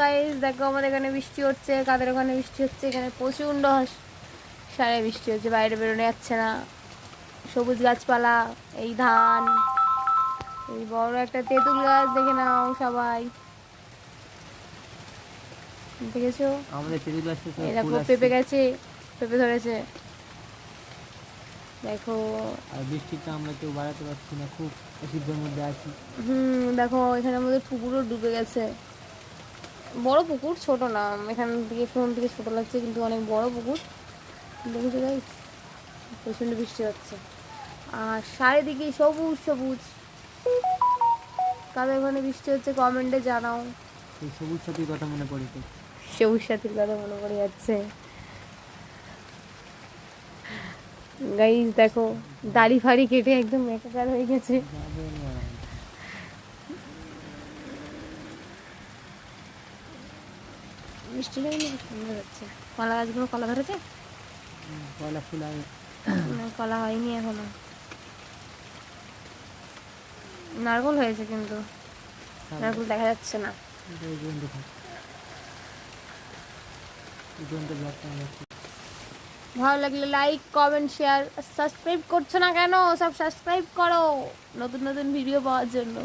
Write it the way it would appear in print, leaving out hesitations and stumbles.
Guys দেখো আমাদের এখানে বৃষ্টি হচ্ছে, কাদের ওখানে বৃষ্টি হচ্ছে। এখানে প্রচণ্ড সারে বৃষ্টি হচ্ছে, বাইরে বেরোনো যাচ্ছে না। সবুজ গাছপালা, এই ধান, এই বড় একটা তেঁতুল গাছ দেখে নাও সবাই, দেখেছো? আমাদের তেঁতুল গাছে তো এই ফুল দেখো আসছে। পেঁপে গেছে, পেঁপে ধরেছে দেখো। আর বৃষ্টিটা আমরা কেউ বাড়াতে পারছি না, খুব অসুবিধার মধ্যে আছি। দেখো এখানে আমাদের পুকুরও ডুবে গেছে। বড় পুকুর, ছোট না। এখান থেকে ফোন থেকে ছোট লাগছে কিন্তু অনেক বড় পুকুর। দেখেছো গাইস, প্রচণ্ড বৃষ্টি হচ্ছে আর চারিদিকে সবুজ সবুজ। কাদের ওখানে বৃষ্টি হচ্ছে কমেন্টে জানাও। সেই সবুজ সাথীর কথা মনে পড়ে তো। সবুজ সাথীর কথা মনে পড়ে যাচ্ছে গাইস। দেখো দাড়ি ফাড়ি কেটে একদম একাকার হয়ে গেছে। বৃষ্টি হয়নি, সুন্দর হচ্ছে। কলা গাছগুলো কলা ধরেছে? কলা ফুল আগে না, কলা হয়নি এখনো। নারকল হয়েছে কিন্তু নারকল দেখা যাচ্ছে না। ভালো লাগলে লাইক কমেন্ট শেয়ার। সাবস্ক্রাইব করছো না কেন? সব সাবস্ক্রাইব করো নতুন নতুন ভিডিও পাওয়ার জন্য।